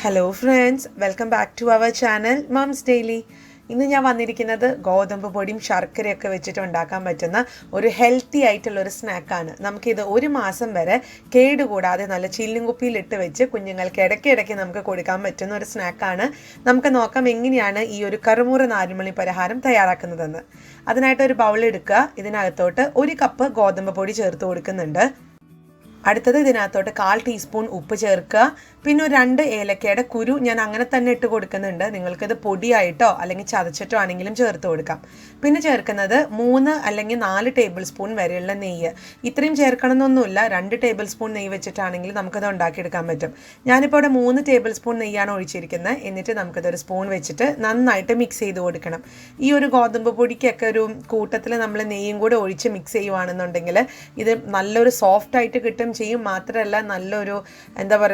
Hello friends, welcome back to our channel moms daily. ഇന്ന് ഞാൻ വന്നിരിക്കുന്നത് ഗോതമ്പ് പൊടിയും ശർക്കരയൊക്കെ വെച്ചിട്ട് ഉണ്ടാക്കാൻ പറ്റുന്ന ഒരു ഹെൽത്തി ആയിട്ടുള്ളൊരു സ്നാക്കാണ്. നമുക്കിത് ഒരു മാസം വരെ കേടുകൂടാതെ നല്ല ചില്ലും കുപ്പിയിലിട്ട് വെച്ച് കുഞ്ഞുങ്ങൾക്ക് ഇടയ്ക്കിടയ്ക്ക് നമുക്ക് കൊടുക്കാൻ പറ്റുന്ന ഒരു സ്നാക്കാണ്. നമുക്ക് നോക്കാം എങ്ങനെയാണ് ഈ ഒരു കറുമുറ നാലുമണി പലഹാരം തയ്യാറാക്കുന്നതെന്ന്. അതിനായിട്ട് ഒരു ബൗൾ എടുക്കുക. ഇതിനകത്തോട്ട് 1 കപ്പ് ഗോതമ്പ് പൊടി ചേർത്ത് കൊടുക്കുന്നുണ്ട്. അടുത്തത് ഇതിനകത്തോട്ട് 1/4 ടീസ്പൂൺ ഉപ്പ് ചേർക്കുക. പിന്നെ ഒരു 2 ഏലക്കയുടെ കുരു ഞാൻ അങ്ങനെ തന്നെ ഇട്ട് കൊടുക്കുന്നുണ്ട്. നിങ്ങൾക്കിത് പൊടിയായിട്ടോ അല്ലെങ്കിൽ ചതച്ചിട്ടോ ആണെങ്കിലും ചേർത്ത് കൊടുക്കാം. പിന്നെ ചേർക്കുന്നത് 3 അല്ലെങ്കിൽ 4 ടേബിൾ സ്പൂൺ വരെയുള്ള നെയ്യ്. ഇത്രയും ചേർക്കണമെന്നൊന്നുമില്ല, 2 ടേബിൾ സ്പൂൺ നെയ്യ് വെച്ചിട്ടാണെങ്കിൽ നമുക്കത് ഉണ്ടാക്കിയെടുക്കാൻ പറ്റും. ഞാനിപ്പോൾ ഇവിടെ 3 ടേബിൾ സ്പൂൺ നെയ്യാണ് ഒഴിച്ചിരിക്കുന്നത്. എന്നിട്ട് നമുക്കതൊരു സ്പൂൺ വെച്ചിട്ട് നന്നായിട്ട് മിക്സ് ചെയ്ത് കൊടുക്കണം. ഈ ഒരു ഗോതമ്പ് പൊടിക്കൊക്കെ ഒരു കൂട്ടത്തിൽ നമ്മൾ നെയ്യും കൂടെ ഒഴിച്ച് മിക്സ് ചെയ്യുവാണെന്നുണ്ടെങ്കിൽ ഇത് നല്ലൊരു സോഫ്റ്റ് ആയിട്ട് കിട്ടും ചെയ്യും. മാത്രമല്ല നല്ലൊരു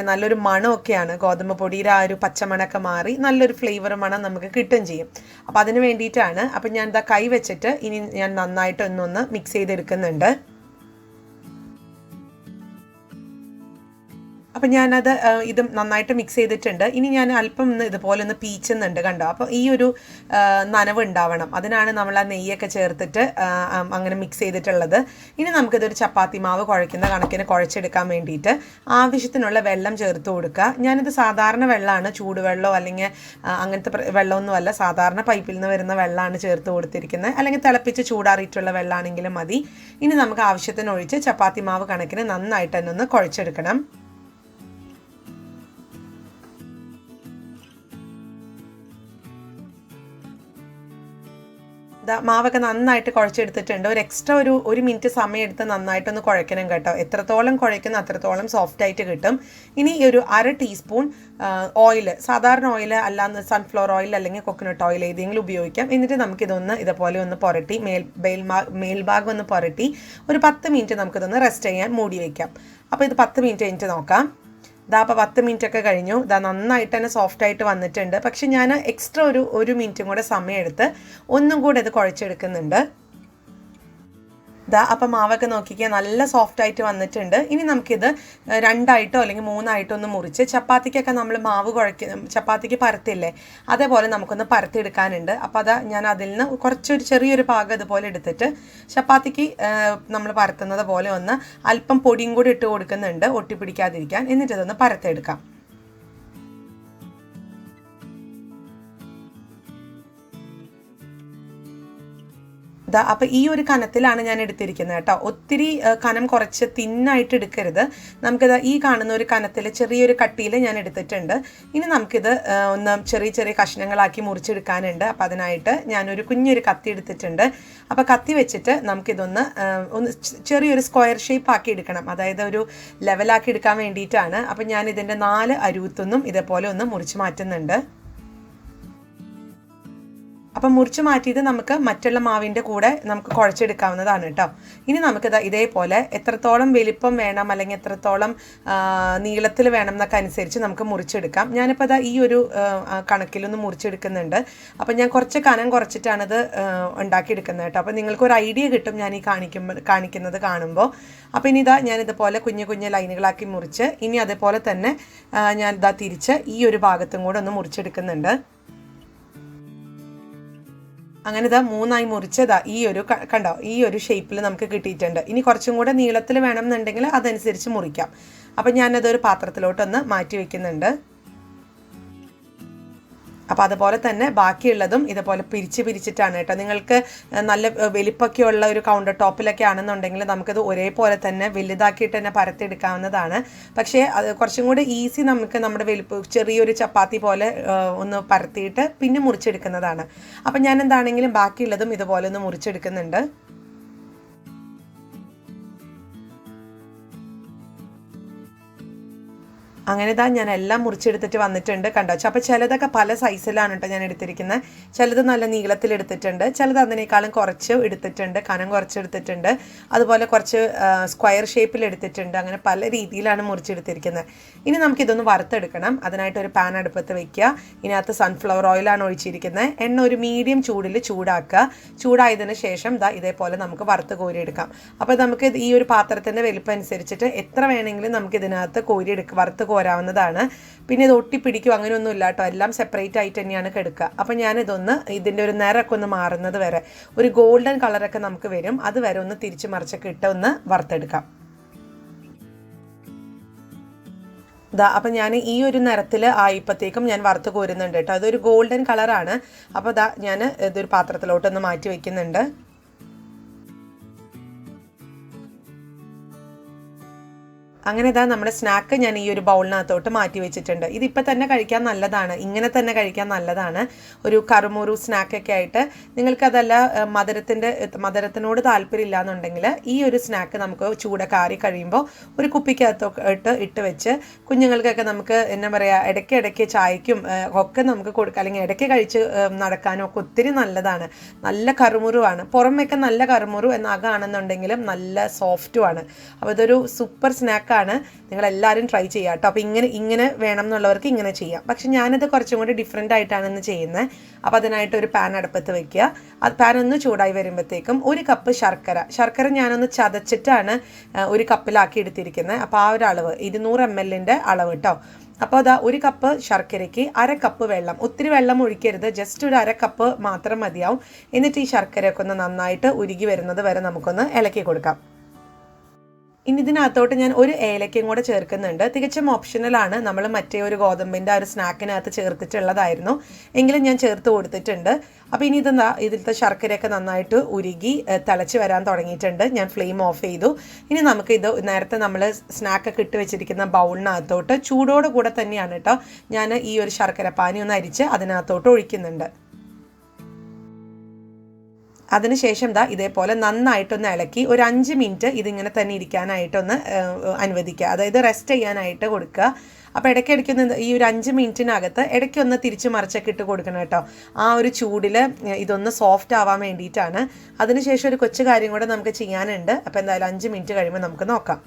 നല്ലൊരു മണമൊക്കെയാണ്. ഗോതമ്പ് പൊടിയുടെ ആ ഒരു പച്ചമണമൊക്കെ മാറി നല്ലൊരു ഫ്ലേവർ മണം നമുക്ക് കിട്ടും ചെയ്യും. അപ്പോൾ അതിന് വേണ്ടിയിട്ടാണ്. അപ്പം ഞാൻ കൈ വെച്ചിട്ട് ഇനി ഞാൻ നന്നായിട്ട് ഒന്നൊന്ന് മിക്സ് ചെയ്തെടുക്കുന്നുണ്ട്. അപ്പം ഞാനത് ഇത് നന്നായിട്ട് മിക്സ് ചെയ്തിട്ടുണ്ട്. ഇനി ഞാൻ അല്പം ഇതുപോലെ ഒന്ന് പീച്ചുന്നുണ്ട്, കണ്ടോ? അപ്പോൾ ഈ ഒരു നനവ് ഉണ്ടാവണം. അതിനാണ് നമ്മൾ ആ നെയ്യൊക്കെ ചേർത്തിട്ട് അങ്ങനെ മിക്സ് ചെയ്തിട്ടുള്ളത്. ഇനി നമുക്കിതൊരു ചപ്പാത്തി മാവ് കുഴയ്ക്കുന്ന കണക്കിന് കുഴച്ചെടുക്കാൻ വേണ്ടിയിട്ട് ആവശ്യത്തിനുള്ള വെള്ളം ചേർത്ത് കൊടുക്കുക. ഞാനിത് സാധാരണ വെള്ളമാണ്, ചൂടുവെള്ളമോ അല്ലെങ്കിൽ അങ്ങനത്തെ വെള്ളമൊന്നുമല്ല, സാധാരണ പൈപ്പിൽ നിന്ന് വരുന്ന വെള്ളമാണ് ചേർത്ത് കൊടുത്തിരിക്കുന്നത്. അല്ലെങ്കിൽ തിളപ്പിച്ച് ചൂടാറിയിട്ടുള്ള വെള്ളമാണെങ്കിലും മതി. ഇനി നമുക്ക് ആവശ്യത്തിന് ഒഴിച്ച് ചപ്പാത്തി മാവ് കണക്കിന് നന്നായിട്ട് തന്നെ ഒന്ന് കുഴച്ചെടുക്കണം. മാവൊക്കെ നന്നായിട്ട് കുഴച്ചെടുത്തിട്ടുണ്ട്. ഒരു എക്സ്ട്രാ ഒരു മിനിറ്റ് സമയം എടുത്ത് നന്നായിട്ടൊന്ന് കുഴക്കണം കേട്ടോ. എത്രത്തോളം കുഴക്കുന്ന അത്രത്തോളം സോഫ്റ്റ് ആയിട്ട് കിട്ടും. ഇനി ഒരു 1/2 ടീസ്പൂൺ ഓയിൽ, സാധാരണ ഓയിൽ അല്ലാന്ന് സൺഫ്ലവർ ഓയിൽ അല്ലെങ്കിൽ കൊക്കനട്ട് ഓയിൽ ഏതെങ്കിലും ഉപയോഗിക്കാം. എന്നിട്ട് നമുക്കിതൊന്ന് ഇതുപോലെ ഒന്ന് പുരട്ടി മേൽഭാഗം ഒന്ന് പുരട്ടി ഒരു 10 മിനിറ്റ് നമുക്കിതൊന്ന് റെസ്റ്റ് ചെയ്യാൻ മൂടി വയ്ക്കാം. അപ്പോൾ ഇത് 10 മിനിറ്റ് കഴിഞ്ഞിട്ട് നോക്കാം. അപ്പോൾ 10 മിനിറ്റ് ഒക്കെ കഴിഞ്ഞു. നന്നായിട്ട് തന്നെ സോഫ്റ്റ് ആയിട്ട് വന്നിട്ടുണ്ട്. പക്ഷെ ഞാൻ എക്സ്ട്രാ ഒരു മിനിറ്റും കൂടെ സമയം എടുത്ത് ഒന്നും കൂടെ ഇത് കുഴച്ചെടുക്കുന്നുണ്ട്. അപ്പം മാവൊക്കെ നോക്കിക്കാൻ നല്ല സോഫ്റ്റ് ആയിട്ട് വന്നിട്ടുണ്ട്. ഇനി നമുക്കിത് 2ആയിട്ടോ അല്ലെങ്കിൽ 3ആയിട്ടോ ഒന്ന് മുറിച്ച്, ചപ്പാത്തിക്കൊക്കെ നമ്മൾ മാവ് ചപ്പാത്തിക്ക് പരത്തില്ലേ, അതേപോലെ നമുക്കൊന്ന് പരത്തിയെടുക്കാനുണ്ട്. അപ്പോൾ ഞാൻ അതിൽ നിന്ന് ചെറിയൊരു ഭാഗം ഇതുപോലെ എടുത്തിട്ട് ചപ്പാത്തിക്ക് നമ്മൾ പരത്തുന്നത് പോലെ ഒന്ന് അല്പം പൊടിയും കൂടി ഇട്ട് കൊടുക്കുന്നുണ്ട്, ഒട്ടിപ്പിടിക്കാതിരിക്കാൻ. എന്നിട്ട് ഇതൊന്ന് പരത്തിയെടുക്കാം. അപ്പോൾ ഈ ഒരു കനത്തിലാണ് ഞാൻ എടുത്തിരിക്കുന്നത് കേട്ടോ. ഒത്തിരി കനം കുറച്ച് തിന്നായിട്ട് എടുക്കരുത്. നമുക്കിത് ഈ കാണുന്ന ഒരു കനത്തിൽ ചെറിയൊരു കട്ടിയിൽ ഞാൻ എടുത്തിട്ടുണ്ട്. ഇനി നമുക്കിത് ഒന്ന് ചെറിയ ചെറിയ കഷ്ണങ്ങളാക്കി മുറിച്ചെടുക്കാനുണ്ട്. അപ്പോൾ അതിനായിട്ട് ഞാനൊരു കുഞ്ഞൊരു കത്തി എടുത്തിട്ടുണ്ട്. അപ്പോൾ കത്തി വെച്ചിട്ട് നമുക്കിതൊന്ന് ചെറിയൊരു സ്ക്വയർ ഷേപ്പ് ആക്കി എടുക്കണം. അതായത് ഒരു ലെവലാക്കി എടുക്കാൻ വേണ്ടിയിട്ടാണ്. അപ്പോൾ ഞാൻ ഇതിൻ്റെ 4 അരുവത്തൊന്നും ഇതേപോലെ ഒന്ന് മുറിച്ച് മാറ്റുന്നുണ്ട്. അപ്പം മുറിച്ച് മാറ്റിയിട്ട് നമുക്ക് മറ്റുള്ള മാവിൻ്റെ കൂടെ നമുക്ക് കുഴച്ചെടുക്കാവുന്നതാണ് കേട്ടോ. ഇനി നമുക്കിത് ഇതേപോലെ എത്രത്തോളം വലിപ്പം വേണം അല്ലെങ്കിൽ എത്രത്തോളം നീളത്തിൽ വേണം എന്നൊക്കെ അനുസരിച്ച് നമുക്ക് മുറിച്ചെടുക്കാം. ഞാനിപ്പോൾ ഈ ഒരു കണക്കിലൊന്ന് മുറിച്ചെടുക്കുന്നുണ്ട്. അപ്പം ഞാൻ കുറച്ച് കനം കുറച്ചിട്ടാണിത് ഉണ്ടാക്കിയെടുക്കുന്നത് കേട്ടോ. അപ്പം നിങ്ങൾക്കൊരു ഐഡിയ കിട്ടും ഞാൻ ഈ കാണിക്കുന്നത് കാണുമ്പോൾ. അപ്പോൾ ഇനി ഞാനിതുപോലെ കുഞ്ഞു കുഞ്ഞു ലൈനുകളാക്കി മുറിച്ച് ഇനി അതേപോലെ തന്നെ ഞാൻ തിരിച്ച് ഈ ഒരു ഭാഗത്തും കൂടെ ഒന്ന് മുറിച്ചെടുക്കുന്നുണ്ട്. അങ്ങനെ 3ആയി മുറിച്ചത് ഈ ഒരു കണ്ടോ, ഈ ഒരു ഷേപ്പിൽ നമുക്ക് കിട്ടിയിട്ടുണ്ട്. ഇനി കുറച്ചും കൂടെ നീളത്തിൽ വേണം എന്നുണ്ടെങ്കിൽ അതനുസരിച്ച് മുറിക്കാം. അപ്പം ഞാനതൊരു പാത്രത്തിലോട്ടൊന്ന് മാറ്റി വയ്ക്കുന്നുണ്ട്. അപ്പോൾ അതുപോലെ തന്നെ ബാക്കിയുള്ളതും ഇതുപോലെ പിരിച്ചിട്ടാണ് കേട്ടോ. നിങ്ങൾക്ക് നല്ല വലിപ്പമൊക്കെയുള്ള ഒരു കൗണ്ടർ ടോപ്പിലൊക്കെ ആണെന്നുണ്ടെങ്കിൽ നമുക്കത് ഒരേപോലെ തന്നെ വലുതാക്കിയിട്ട് തന്നെ പരത്തിയെടുക്കാവുന്നതാണ്. പക്ഷേ അത് കുറച്ചും കൂടെ ഈസി നമുക്ക് നമ്മുടെ ചെറിയൊരു ചപ്പാത്തി പോലെ ഒന്ന് പരത്തിയിട്ട് പിന്നെ മുറിച്ചെടുക്കുന്നതാണ്. അപ്പം ഞാൻ എന്താണെങ്കിലും ബാക്കിയുള്ളതും ഇതുപോലെ ഒന്ന് മുറിച്ചെടുക്കുന്നുണ്ട്. അങ്ങനെ ഞാൻ എല്ലാം മുറിച്ചെടുത്തിട്ട് വന്നിട്ടുണ്ട്, കണ്ടോ. അപ്പോൾ ചിലതൊക്കെ പല സൈസിലാണ് കേട്ടോ ഞാൻ എടുത്തിരിക്കുന്നത്. ചിലത് നല്ല നീളത്തിൽ എടുത്തിട്ടുണ്ട്, ചിലത് അതിനേക്കാളും കുറച്ച് എടുത്തിട്ടുണ്ട്, കനം കുറച്ചെടുത്തിട്ടുണ്ട്, അതുപോലെ കുറച്ച് സ്ക്വയർ ഷേപ്പിൽ എടുത്തിട്ടുണ്ട്. അങ്ങനെ പല രീതിയിലാണ് മുറിച്ചെടുത്തിരിക്കുന്നത്. ഇനി നമുക്കിതൊന്ന് വറുത്തെടുക്കണം. അതിനായിട്ടൊരു പാൻ അടുപ്പത്ത് വയ്ക്കുക. ഇതിനകത്ത് സൺഫ്ലവർ ഓയിലാണ് ഒഴിച്ചിരിക്കുന്നത്. എണ്ണ ഒരു മീഡിയം ചൂടിൽ ചൂടാക്കുക. ചൂടായതിനു ശേഷം ഇതേപോലെ നമുക്ക് വറുത്ത് കോരിയെടുക്കാം. അപ്പോൾ നമുക്ക് ഈ ഒരു പാത്രത്തിൻ്റെ വലിപ്പം അനുസരിച്ചിട്ട് എത്ര വേണമെങ്കിലും നമുക്ക് ഇതിനകത്ത് വറുത്ത് പോരാവുന്നതാണ്. പിന്നെ ഇത് ഒട്ടിപ്പിടിക്കും അങ്ങനെയൊന്നും ഇല്ല കേട്ടോ, എല്ലാം സെപ്പറേറ്റ് ആയിട്ട് തന്നെയാണ് കിടക്കുക. അപ്പം ഞാനിതൊന്ന് ഇതിൻ്റെ ഒരു നിറമൊക്കെ ഒന്ന് മാറുന്നത് വരെ, ഒരു ഗോൾഡൻ കളറൊക്കെ നമുക്ക് വരും, അതുവരെ ഒന്ന് തിരിച്ച് മറിച്ചൊക്കെ ഇട്ട് ഒന്ന് വറുത്തെടുക്കാം. അപ്പം ഞാൻ ഈ ഒരു നിറത്തിൽ ആയപ്പോഴത്തേക്കും ഞാൻ വറുത്ത് കോരുന്നുണ്ട് കേട്ടോ. അതൊരു ഗോൾഡൻ കളറാണ്. അപ്പോൾ ഞാൻ ഇതൊരു പാത്രത്തിലോട്ടൊന്ന് മാറ്റി വയ്ക്കുന്നുണ്ട്. അങ്ങനെ നമ്മുടെ സ്നാക്ക് ഞാൻ ഈ ഒരു ബൗളിനകത്തോട്ട് മാറ്റി വെച്ചിട്ടുണ്ട്. ഇതിപ്പോൾ തന്നെ കഴിക്കാൻ നല്ലതാണ്, ഇങ്ങനെ തന്നെ കഴിക്കാൻ നല്ലതാണ്. ഒരു കറുമുറു സ്നാക്കൊക്കെ ആയിട്ട്. നിങ്ങൾക്കതല്ല മധുരത്തിനോട് താല്പര്യമില്ല എന്നുണ്ടെങ്കിൽ ഈ ഒരു സ്നാക്ക് നമുക്ക് ചൂടൊക്കെ ആറി കഴിയുമ്പോൾ ഒരു കുപ്പിക്കകത്തൊക്കെ ഇട്ട് വെച്ച് കുഞ്ഞുങ്ങൾക്കൊക്കെ നമുക്ക് എന്താ പറയുക, ഇടയ്ക്ക് ചായക്കും ഒക്കെ നമുക്ക് കൊടുക്കാം, അല്ലെങ്കിൽ ഇടയ്ക്ക് കഴിച്ച് നടക്കാനും ഒക്കെ ഒത്തിരി നല്ലതാണ്. നല്ല കറുമുറുവാണ്, പുറമേയൊക്കെ നല്ല കറുമുറു എന്നാകാണെന്നുണ്ടെങ്കിലും നല്ല സോഫ്റ്റുമാണ്. അപ്പോൾ ഇതൊരു സൂപ്പർ സ്നാക്കാണ്. നിങ്ങളെല്ലാവരും ട്രൈ ചെയ്യുക കേട്ടോ. അപ്പോൾ ഇങ്ങനെ വേണം എന്നുള്ളവർക്ക് ഇങ്ങനെ ചെയ്യാം. പക്ഷെ ഞാനിത് കുറച്ചും കൂടി ഡിഫറെൻ്റ് ആയിട്ടാണ് ഇന്ന് ചെയ്യുന്നത്. അപ്പോൾ അതിനായിട്ട് ഒരു പാൻ അടുപ്പത്ത് വയ്ക്കുക. അത് പാൻ ഒന്ന് ചൂടായി വരുമ്പോഴത്തേക്കും ഒരു കപ്പ് ശർക്കര ഞാനൊന്ന് ചതച്ചിട്ടാണ് ഒരു കപ്പിലാക്കി എടുത്തിരിക്കുന്നത്. അപ്പോൾ ആ ഒരു അളവ് 200 ml അളവ് കേട്ടോ. അപ്പോൾ ഒരു കപ്പ് ശർക്കരയ്ക്ക് 1/2 കപ്പ് വെള്ളം, ഒത്തിരി വെള്ളം ഒഴിക്കരുത്, ജസ്റ്റ് ഒരു 1/2 കപ്പ് മാത്രം മതിയാവും. എന്നിട്ട് ഈ ശർക്കരയൊക്കെ ഒന്ന് നന്നായിട്ട് ഉരുകി വരുന്നത് വരെ നമുക്കൊന്ന് ഇളക്കി കൊടുക്കാം. ഇനി ഇതിനകത്തോട്ട് ഞാൻ ഒരു ഏലക്കയും കൂടെ ചേർക്കുന്നുണ്ട്. തികച്ചും ഓപ്ഷണലാണ്. നമ്മൾ മറ്റേ ഒരു ഗോതമ്പിൻ്റെ ആ ഒരു സ്നാക്കിനകത്ത് ചേർത്തിട്ടുള്ളതായിരുന്നു, എങ്കിലും ഞാൻ ചേർത്ത് കൊടുത്തിട്ടുണ്ട്. അപ്പോൾ ഇനി ഇതിലത്തെ ശർക്കരയൊക്കെ നന്നായിട്ട് ഉരുകി തിളച്ച് വരാൻ തുടങ്ങിയിട്ടുണ്ട്. ഞാൻ ഫ്ലെയിം ഓഫ് ചെയ്തു. ഇനി നമുക്കിത് നേരത്തെ നമ്മൾ സ്നാക്കൊക്കെ ഇട്ട് വെച്ചിരിക്കുന്ന ബൗളിനകത്തോട്ട് ചൂടോട് കൂടെ തന്നെയാണ് കേട്ടോ ഞാൻ ഈ ഒരു ശർക്കര പാനി ഒന്ന് അരിച്ച് അതിനകത്തോട്ട് ഒഴിക്കുന്നുണ്ട്. അതിനുശേഷം ഇതേപോലെ നന്നായിട്ടൊന്ന് ഇളക്കി ഒരു 5 മിനിറ്റ് ഇതിങ്ങനെ തന്നെ ഇരിക്കാനായിട്ടൊന്ന് അനുവദിക്കുക, അതായത് റെസ്റ്റ് ചെയ്യാനായിട്ട് കൊടുക്കുക. അപ്പോൾ ഇടയ്ക്കിടയ്ക്കൊന്ന് ഈ ഒരു 5 മിനിറ്റിനകത്ത് ഇടയ്ക്കൊന്ന് തിരിച്ച് മറിച്ചൊക്കെ ഇട്ട് കൊടുക്കണം കേട്ടോ. ആ ഒരു ചൂടിൽ ഇതൊന്ന് സോഫ്റ്റ് ആവാൻ വേണ്ടിയിട്ടാണ്. അതിനുശേഷം ഒരു കൊച്ചു കാര്യം കൂടെ നമുക്ക് ചെയ്യാനുണ്ട്. അപ്പോൾ എന്തായാലും 5 മിനിറ്റ് കഴിയുമ്പോൾ നമുക്ക് നോക്കാം.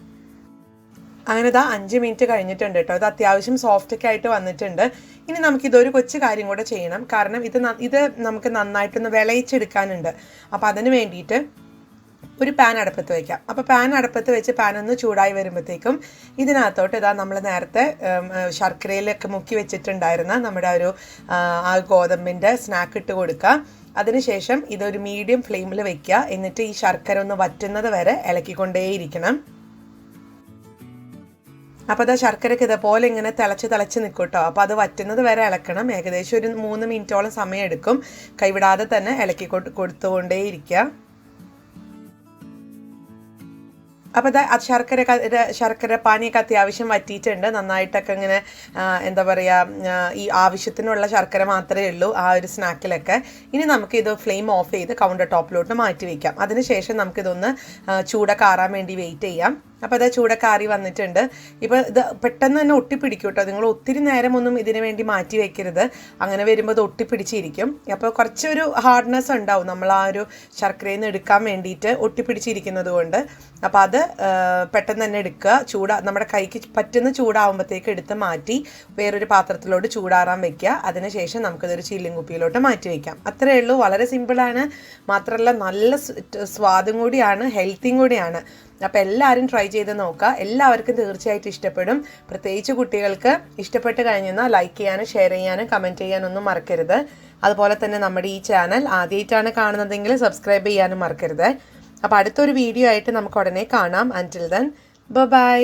അങ്ങനെ 5 മിനിറ്റ് കഴിഞ്ഞിട്ടുണ്ട് കേട്ടോ. ഇത് അത്യാവശ്യം സോഫ്റ്റൊക്കെ ആയിട്ട് വന്നിട്ടുണ്ട്. ഇനി നമുക്കിതൊരു കൊച്ചു കാര്യം കൂടെ ചെയ്യണം, കാരണം ഇത് നമുക്ക് നന്നായിട്ടൊന്ന് വിളയിച്ചെടുക്കാനുണ്ട്. അപ്പോൾ അതിന് വേണ്ടിയിട്ട് ഒരു പാൻ അടുപ്പത്ത് വയ്ക്കാം. അപ്പോൾ പാൻ അടുപ്പത്ത് വെച്ച് പാനൊന്ന് ചൂടായി വരുമ്പോഴത്തേക്കും ഇതിനകത്തോട്ട് നമ്മൾ നേരത്തെ ശർക്കരയിലൊക്കെ മുക്കി വെച്ചിട്ടുണ്ടായിരുന്ന നമ്മുടെ ആ ഗോതമ്പിൻ്റെ സ്നാക്ക് ഇട്ട് കൊടുക്കുക. അതിനുശേഷം ഇതൊരു മീഡിയം ഫ്ലെയിമിൽ വെക്കുക. എന്നിട്ട് ഈ ശർക്കര ഒന്ന് വറ്റുന്നത് വരെ ഇളക്കിക്കൊണ്ടേയിരിക്കണം. അപ്പോൾ ശർക്കരയ്ക്ക് ഇതേപോലെ ഇങ്ങനെ തിളച്ച് നിൽക്കും കേട്ടോ. അപ്പോൾ അത് വറ്റുന്നത് വരെ ഇളക്കണം. ഏകദേശം ഒരു 3 മിനിറ്റോളം സമയം എടുക്കും. കൈവിടാതെ തന്നെ ഇളക്കി കൊടുത്തുകൊണ്ടേയിരിക്കുക. അപ്പോൾ ശർക്കര പാനിയൊക്കെ അത്യാവശ്യം വറ്റിയിട്ടുണ്ട്. നന്നായിട്ടൊക്കെ ഇങ്ങനെ എന്താ പറയുക, ഈ ആവശ്യത്തിനുള്ള ശർക്കര മാത്രമേ ഉള്ളൂ ആ ഒരു സ്നാക്കിലൊക്കെ. ഇനി നമുക്കിത് ഫ്ലെയിം ഓഫ് ചെയ്ത് കൗണ്ടർ ടോപ്പിലോട്ട് മാറ്റി വയ്ക്കാം. അതിനുശേഷം നമുക്കിതൊന്ന് ചൂടൊക്കെ ആറാൻ വേണ്ടി വെയിറ്റ് ചെയ്യാം. അപ്പോൾ ചൂടൊക്കെ ആറി വന്നിട്ടുണ്ട്. ഇപ്പോൾ ഇത് പെട്ടെന്ന് തന്നെ ഒട്ടിപ്പിടിക്കും കേട്ടോ. നിങ്ങൾ ഒത്തിരി നേരമൊന്നും ഇതിന് വേണ്ടി മാറ്റി വയ്ക്കരുത്, അങ്ങനെ വരുമ്പോൾ ഇത് ഒട്ടിപ്പിടിച്ചിരിക്കും. അപ്പോൾ കുറച്ചൊരു ഹാർഡ്നെസ് ഉണ്ടാവും നമ്മൾ ആ ഒരു ശർക്കരയിൽ നിന്ന് എടുക്കാൻ വേണ്ടിയിട്ട്, ഒട്ടിപ്പിടിച്ചിരിക്കുന്നത് കൊണ്ട്. അപ്പോൾ അത് പെട്ടെന്ന് തന്നെ എടുക്കുക. നമ്മുടെ കൈക്ക് പറ്റുന്ന ചൂടാവുമ്പോഴത്തേക്ക് എടുത്ത് മാറ്റി വേറൊരു പാത്രത്തിലോട്ട് ചൂടാറാൻ വെക്കുക. അതിനുശേഷം നമുക്കിതൊരു ചില്ലിങ് കുപ്പിയിലോട്ട് മാറ്റി വയ്ക്കാം. അത്രയേ ഉള്ളൂ. വളരെ സിമ്പിളാണ്. മാത്രമല്ല നല്ല സ്വാദും കൂടിയാണ്, ഹെൽത്തിയും കൂടിയാണ്. അപ്പോൾ എല്ലാവരും ട്രൈ ചെയ്ത് നോക്കുക. എല്ലാവർക്കും തീർച്ചയായിട്ടും ഇഷ്ടപ്പെടും. പ്രത്യേകിച്ച് കുട്ടികൾക്ക് ഇഷ്ടപ്പെട്ട് കഴിഞ്ഞാൽ ലൈക്ക് ചെയ്യാനും ഷെയർ ചെയ്യാനും കമൻറ്റ് ചെയ്യാനൊന്നും മറക്കരുത്. അതുപോലെ തന്നെ നമ്മുടെ ഈ ചാനൽ ആദ്യമായിട്ടാണ് കാണുന്നതെങ്കിൽ സബ്സ്ക്രൈബ് ചെയ്യാനും മറക്കരുത്. അപ്പോൾ അടുത്തൊരു വീഡിയോ ആയിട്ട് നമുക്ക് ഉടനെ കാണാം. അൻറ്റിൽ ദെൻ ബൈ.